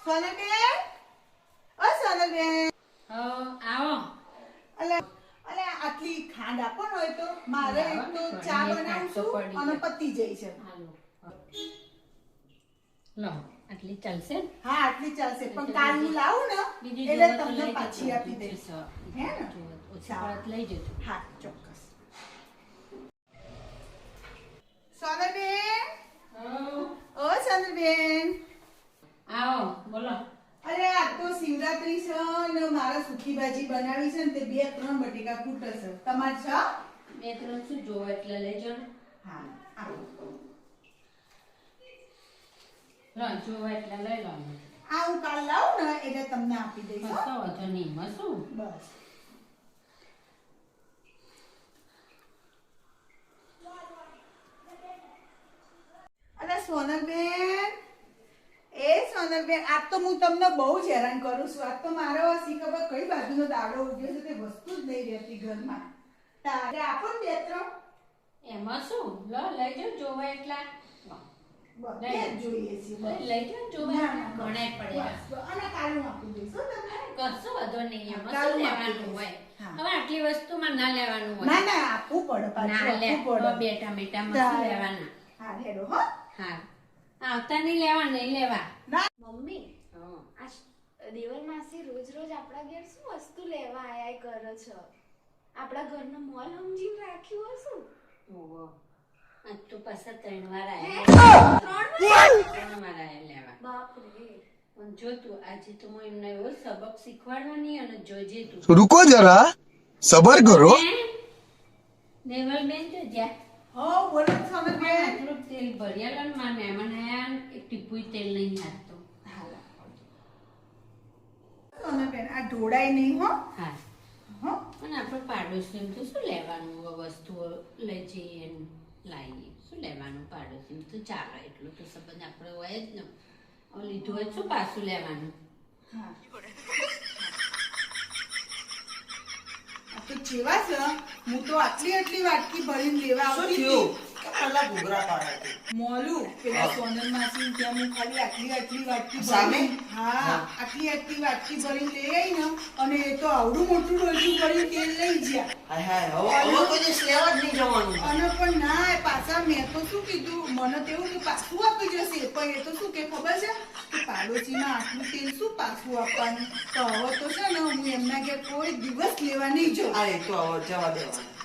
સોનલબેન, ઓ સોનલબેન, આવો. અલે આટલી ખાંડ આપો ને હોય તો મારે એક તો ચા બનાવું છું અને પતી જાય છે. લો આટલી ચાલશે ને? હા આટલી ચાલશે, પણ કાલ હું લાવું ને એટલે તમને પાછી આપી દઈશ. હે ને? ઓછા લઈ જજો. હા ચોક્કસ. સોનલબેન, ઓ સોનલબેન, આવો બોલો. અરે આ તો શિવરાત્રી છે ને મારા સુકી ભાજી બનાવી છે ને તે 2-3 બટેકા ફૂટે છે. તમાર છે? 2-3 શું જોવો એટલે લેજો ને. હા આપો. લો જોવો એટલે લઈ લો. આ હું કાલ લાવું ને એટલે તમને આપી દઈશ. કશો વાંધો નહીં, એમાં શું. બસ. અરે સોનલબેન, સોનલબેન, આજ તો હું તમને બહુ જ હેરાન કરું છું. આજ તો મારો શી ખબર કઈ બાજુનો દાડો ઉગ્યો છે તે વસ્તુ જ નહીં રહેતી ઘરમાં. તારે આપો ને 2-3. એમાં શું, લો લઈ જાઓ જોવો એટલા. બધે જોઈએ છે. લઈ જાઓ જોવો ઘણા પડ્યા. અને કાલ હું આપી દઈશ હો તમને. કશો વાંધો નહીં, એમાં શું લેવાનું હોય. હવે આટલી વસ્તુમાં ના લેવાનું હોય. ના ના આપવું પડે પાછું. ના લે, આપવું પડે. બેટા બેટામાં શું લેવાના. હા હેડો હો. હા આવતા નહીં લેવા, નહીં લેવા. મમ્મી, આ દેવર માસી રોજ રોજ આપણા ઘેર શું વસ્તુ લેવા આયા કરે છે? આપણા ઘરનો મોલ સમજીને રાખ્યું હશું. ઓહો, આજ તો પાછા 3 વાર આયા. 3 વાર આયા લેવા. બાપ રે. પણ જો તું આજે તો હું એમને એવો સબક શીખવાડવાની અને જોજે તું. रुको जरा सबर करो. દેવલબેન તો જા. હો બોલો સોનલબેન. થોડું તેલ ભર્યા લો ને, મારા મહેમાન આયા ને એક ટીપુય તેલ નહીં હાથતો. સોનલબેન આ ઢોળાય નહીં હો. હા હો. અને આપણે પાડોશી તો શું લેવાનું, વસ્તુઓ લઈ જઈએ ને લાવીએ, શું લેવાનું પાડોશી તો ચાલે, એટલું તો સંબંધ આપણે હોય જ ને. હવે લીધું હોય શું પાછું લેવાનું. હા. આ તો જેવા છે, હું તો આટલી વાટકી ભરીને લેવા આવતી હતી. પેલા ઘૂઘરા પાડ્યા છે. મોલું પેલા સોનલ માસી ત્યાં હું ખાલી આટલી વાટકી સામે? ભરીને, હા આટલી વાટકી ભરીને લઈ આવી ને, અને એ તો આવડું મોટું ડોલચું ભરીને તેલ લઈ ગયા. હાય હાય, હવે કોઈ દિવસ લેવા જ નહીં જવાનું. અને પણ ના પાછા મેં તો શું કીધું, મને તો એવું કે પાછું આપી જશે, પણ એ તો શું કે ખબર છે કે પાડોશીમાં આટલું તેલ શું પાછું આપવાનું. તો હવે તો છે ને હું એમના ઘેર કોઈ દિવસ લેવા નહીં જાઉં. આ એ તો હવે જવા દેવાનું.